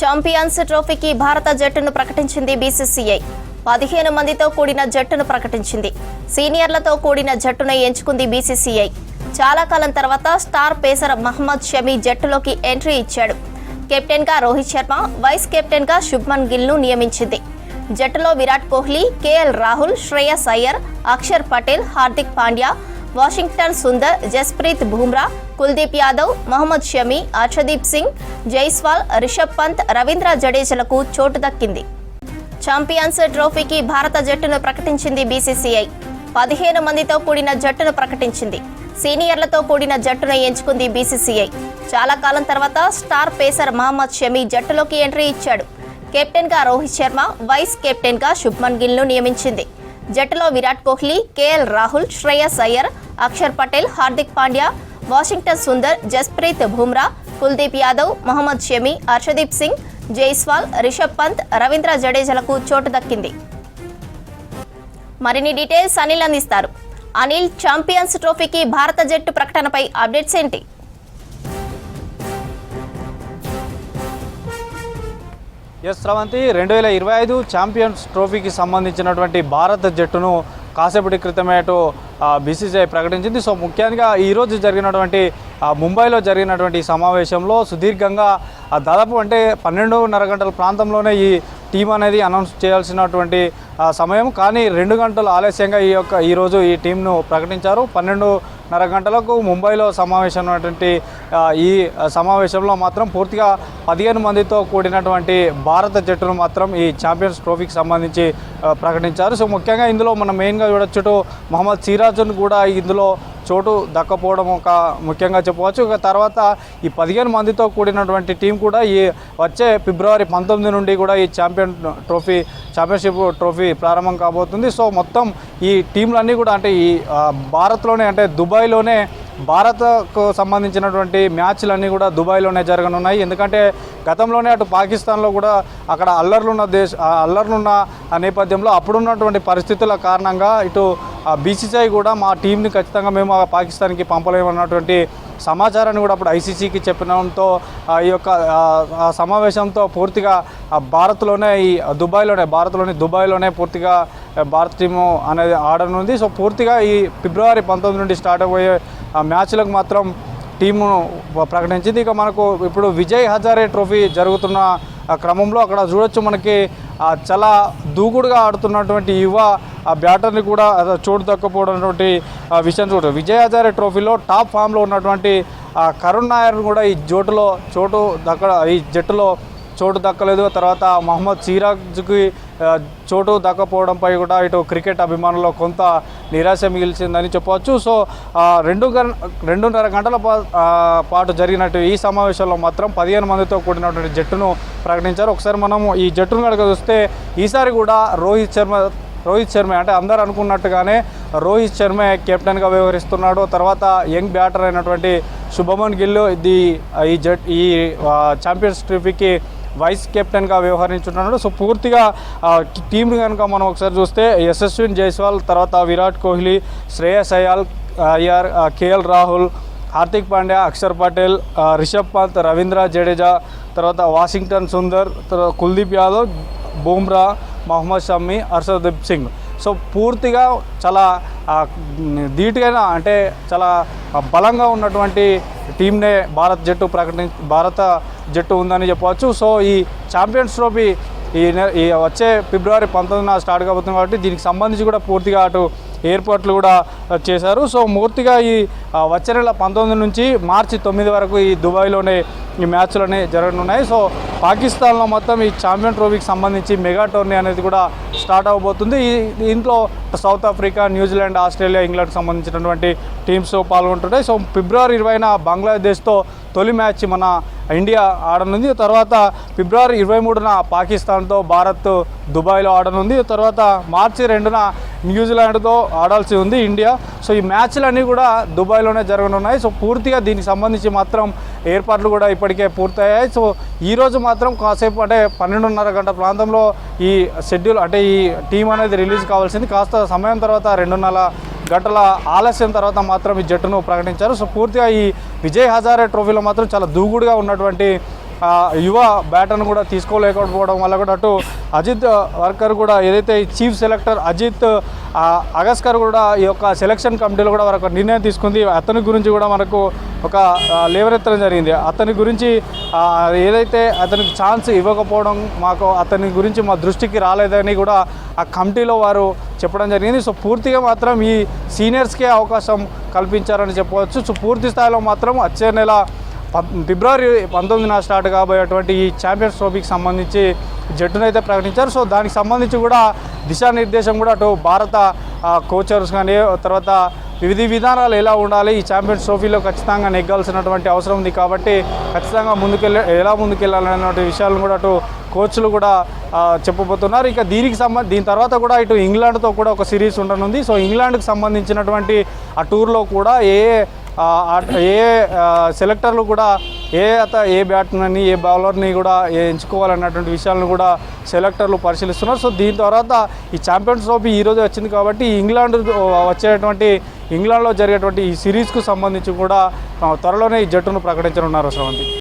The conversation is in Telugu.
ఛాంపియన్స్ ట్రోఫీకి భారత జట్టును ప్రకటించింది బీసీసీఐ. 15 మందితో కూడిన జట్టును ప్రకటించింది. సీనియర్లతో కూడిన జట్టును ఎంచుకుంది బీసీసీఐ. చాలా కాలం తర్వాత స్టార్ పేసర్ మహమ్మద్ షమి జట్టులోకి ఎంట్రీ ఇచ్చాడు. కెప్టెన్గా రోహిత్ శర్మ, వైస్ కెప్టెన్గా శుభ్మన్ గిల్ను నియమించింది. జట్టులో విరాట్ కోహ్లీ, కేఎల్ రాహుల్, శ్రేయస్ అయ్యర్, అక్షర్ పటేల్, హార్దిక్ పాండ్యా, వాషింగ్టన్ సుందర్, జస్ప్రీత్ బుమ్రా, కుల్దీప్ యాదవ్, మహమ్మద్ షమి, హర్షదీప్ సింగ్, జైస్వాల్, రిషబ్ పంత్, రవీంద్ర జడేజాలకు చోటు దక్కింది. ఛాంపియన్స్ ట్రోఫీకి భారత జట్టును ప్రకటించింది బీసీసీఐ. 15 మందితో కూడిన జట్టును ప్రకటించింది. సీనియర్లతో కూడిన జట్టును ఎంచుకుంది బీసీసీఐ. చాలా కాలం తర్వాత స్టార్ పేసర్ మహమ్మద్ షమి జట్టులోకి ఎంట్రీ ఇచ్చాడు. కెప్టెన్గా రోహిత్ శర్మ, వైస్ కెప్టెన్గా శుభ్మన్ గిల్ను నియమించింది. జట్టులో విరాట్ కోహ్లీ, కేఎల్ రాహుల్, శ్రేయస్ అయ్యర్, అక్షర్ పటేల్, హార్దిక్ పాండ్యా, వాషింగ్టన్ సుందర్, జస్ప్రీత్ బుమ్రా, కుల్దీప్ యాదవ్, మహమ్మద్ షమి, హర్షదీప్ సింగ్, జైస్వాల్, రిషబ్ పంత్, రవీంద్ర జడేజాలకు చోటు దక్కింది. మరిన్ని డీటెయిల్స్ అనిల్ అందిస్తారు. అనిల్, ఛాంపియన్స్ ట్రోఫీకి భారత జట్టు ప్రకటనపై అప్డేట్స్ ఏంటి? స్రవంతి, 2025 ఛాంపియన్స్ ట్రోఫీకి సంబంధించినటువంటి భారత జట్టును కాసేపటి క్రితమే బీసీసీఐ ప్రకటించింది. సో ముఖ్యంగా ఈరోజు జరిగినటువంటి ముంబైలో జరిగినటువంటి సమావేశంలో సుదీర్ఘంగా దాదాపు 12:30 గంటల ప్రాంతంలోనే ఈ టీం అనేది అనౌన్స్ చేయాల్సినటువంటి సమయం, కానీ 2 గంటలు ఆలస్యంగా ఈరోజు ఈ టీంను ప్రకటించారు. 12:30 గంటలకు ముంబైలో సమావేశమైనటువంటి ఈ సమావేశంలో మాత్రం పూర్తిగా 15 మందితో కూడినటువంటి భారత జట్టును మాత్రం ఈ ఛాంపియన్స్ ట్రోఫీకి సంబంధించి ప్రకటించారు. సో ముఖ్యంగా ఇందులో మనం మెయిన్గా చూడొచ్చు, మహమ్మద్ సిరాజ్ను కూడా ఇందులో చోటు దక్కపోవడం ఒక ముఖ్యంగా చెప్పవచ్చు. ఇక తర్వాత ఈ 15 మందితో కూడినటువంటి టీం కూడా ఈ వచ్చే ఫిబ్రవరి 19 నుండి కూడా ఈ ఛాంపియన్షిప్ ట్రోఫీ ప్రారంభం కాబోతుంది. సో మొత్తం ఈ టీంలన్నీ కూడా ఈ భారత్లోనే దుబాయ్లోనే భారత్కు సంబంధించినటువంటి మ్యాచ్లన్నీ కూడా దుబాయ్లోనే జరగనున్నాయి. ఎందుకంటే గతంలోనే అటు పాకిస్తాన్లో కూడా అక్కడ అల్లర్లున్న నేపథ్యంలో అప్పుడున్నటువంటి పరిస్థితుల కారణంగా ఇటు బీసీసీఐ కూడా మా టీంని ఖచ్చితంగా మేము పాకిస్తాన్కి పంపలేమన్నటువంటి సమాచారాన్ని కూడా అప్పుడు ఐసీసీకి చెప్పడంతో ఈ యొక్క సమావేశంతో పూర్తిగా భారత్లోనే దుబాయ్లోనే పూర్తిగా భారత్ టీము అనేది ఆడనుంది. సో పూర్తిగా ఈ ఫిబ్రవరి 19 నుండి స్టార్ట్ అయ్యే మ్యాచ్లకు మాత్రం టీము ప్రకటించింది. ఇక మనకు ఇప్పుడు విజయ్ హజారే ట్రోఫీ జరుగుతున్న క్రమంలో అక్కడ చూడొచ్చు, మనకి చాలా దూకుడుగా ఆడుతున్నటువంటి యువ బ్యాటర్ని కూడా చోటు దక్కపోవడం విషయం చూడవచ్చు. విజయ్ హజారే ట్రోఫీలో టాప్ ఫామ్లో ఉన్నటువంటి కరుణ్ నాయర్ కూడా ఈ జట్టులో చోటు దక్కలేదు. తర్వాత మహమ్మద్ సిరాజ్కి చోటు దక్కపోవడంపై కూడా ఇటు క్రికెట్ అభిమానుల్లో కొంత నిరాశ మిగిల్చిందని చెప్పవచ్చు. సో 2:30 గంటల పాటు జరిగినట్టు ఈ సమావేశంలో మాత్రం 15 మందితో కూడినటువంటి జట్టును ప్రకటించారు. ఒకసారి మనం ఈ జట్టును కనుక చూస్తే ఈసారి కూడా రోహిత్ శర్మ అందరూ అనుకున్నట్టుగానే రోహిత్ శర్మే కెప్టెన్గా వ్యవహరిస్తున్నాడు. తర్వాత యంగ్ బ్యాటర్ అయినటువంటి శుభమన్ గిల్ ఈ ఛాంపియన్స్ ట్రోఫీకి వైస్ కెప్టెన్గా వ్యవహరించుతున్నాడు. సో పూర్తిగా టీంని కనుక మనం ఒకసారి చూస్తే యశస్విన్ జైస్వాల్, తర్వాత విరాట్ కోహ్లీ, శ్రేయస్ అయ్యర్, కేఎల్ రాహుల్, హార్దిక్ పాండ్యా, అక్షర్ పటేల్, రిషబ్ పంత్, రవీంద్ర జడేజా, తర్వాత వాషింగ్టన్ సుందర్, తర్వాత కుల్దీప్ యాదవ్, బుమ్రా, మహమ్మద్ షమి, హర్షదీప్ సింగ్. సో పూర్తిగా చాలా ధీటుగా చాలా బలంగా ఉన్నటువంటి టీంనే భారత జట్టు ఉందని చెప్పవచ్చు. సో ఈ ఛాంపియన్స్ ట్రోఫీ ఈ వచ్చే ఫిబ్రవరి 19 స్టార్ట్ కాబోతుంది కాబట్టి దీనికి సంబంధించి కూడా పూర్తిగా అటు ఏర్పాట్లు కూడా చేశారు. సో పూర్తిగా ఈ వచ్చే నెల 19 నుంచి మార్చి 9 వరకు ఈ దుబాయ్లోనే ఈ మ్యాచ్లనే జరగనున్నాయి. సో పాకిస్తాన్లో మొత్తం ఈ ఛాంపియన్ ట్రోఫీకి సంబంధించి మెగా టోర్నీ అనేది కూడా స్టార్ట్ అవబోతుంది. దీంట్లో సౌత్ ఆఫ్రికా, న్యూజిలాండ్, ఆస్ట్రేలియా, ఇంగ్లాండ్కి సంబంధించినటువంటి టీమ్స్ పాల్గొంటుంటాయి. సో ఫిబ్రవరి 20న బంగ్లాదేశ్తో తొలి మ్యాచ్ మన ఇండియా ఆడనుంది. తర్వాత ఫిబ్రవరి 23న పాకిస్తాన్తో భారత్ దుబాయ్లో ఆడనుంది. తర్వాత మార్చి 2న న్యూజిలాండ్తో ఆడాల్సి ఉంది ఇండియా. సో ఈ మ్యాచ్లన్నీ కూడా దుబాయ్లోనే జరగనున్నాయి. సో పూర్తిగా దీనికి సంబంధించి మాత్రం ఏర్పాట్లు కూడా ఇప్పటికే పూర్తయ్యాయి. సో ఈరోజు మాత్రం కాసేపు 12:30 గంటల ప్రాంతంలో ఈ షెడ్యూల్ ఈ టీం అనేది రిలీజ్ కావాల్సింది. కాస్త సమయం తర్వాత 2:30 గంటల ఆలస్యం తర్వాత మాత్రం ఈ జట్టును ప్రకటించారు. సో పూర్తిగా ఈ విజయ్ హజారే ట్రోఫీలో మాత్రం చాలా దూకుడుగా ఉన్నటువంటి యువ బ్యాటర్ను కూడా తీసుకోలేకపోవడం వల్ల కూడా అటు అజిత్ వర్కర్ కూడా ఏదైతే చీఫ్ సెలెక్టర్ అజిత్ అగస్కర్ కూడా ఈ యొక్క సెలక్షన్ కమిటీలో కూడా ఒక నిర్ణయం తీసుకుంది. అతని గురించి కూడా మనకు ఒక లేవనెత్తడం జరిగింది. అతని గురించి ఏదైతే అతనికి ఛాన్స్ ఇవ్వకపోవడం మాకు అతని గురించి మా దృష్టికి రాలేదని కూడా ఆ కమిటీలో వారు చెప్పడం జరిగింది. సో పూర్తిగా మాత్రం ఈ సీనియర్స్కే అవకాశం కల్పించారని చెప్పవచ్చు. సో పూర్తి స్థాయిలో మాత్రం వచ్చే నెల ఫిబ్రవరి 19న స్టార్ట్ కాబోయేటువంటి ఈ ఛాంపియన్స్ ట్రోఫీకి సంబంధించి జట్టును అయితే ప్రకటించారు. సో దానికి సంబంధించి కూడా దిశానిర్దేశం కూడా అటు భారత కోచర్స్ కానీ తర్వాత వివిధ విధానాలు ఎలా ఉండాలి, ఈ ఛాంపియన్స్ ట్రోఫీలో ఖచ్చితంగా నెగ్గాల్సినటువంటి అవసరం ఉంది కాబట్టి ఖచ్చితంగా ఎలా ముందుకెళ్ళాలనే విషయాలను కూడా అటు కోచ్లు కూడా చెప్పబోతున్నారు. ఇక దీని తర్వాత కూడా ఇటు ఇంగ్లాండ్తో కూడా ఒక సిరీస్ ఉండనుంది. సో ఇంగ్లాండ్కి సంబంధించినటువంటి ఆ టూర్లో కూడా ఏ సెలెక్టర్లు కూడా ఏ బ్యాట్స్మెన్ని ఏ బౌలర్ని కూడా ఎంచుకోవాలన్నటువంటి విషయాలను కూడా సెలెక్టర్లు పరిశీలిస్తున్నారు. సో దీని తర్వాత ఈ ఛాంపియన్స్ ట్రోఫీ ఈరోజు వచ్చింది కాబట్టి ఇంగ్లాండ్లో జరిగేటువంటి ఈ సిరీస్కు సంబంధించి కూడా త్వరలోనే ఈ జట్టును ప్రకటించనున్నారు శ్రవంతి.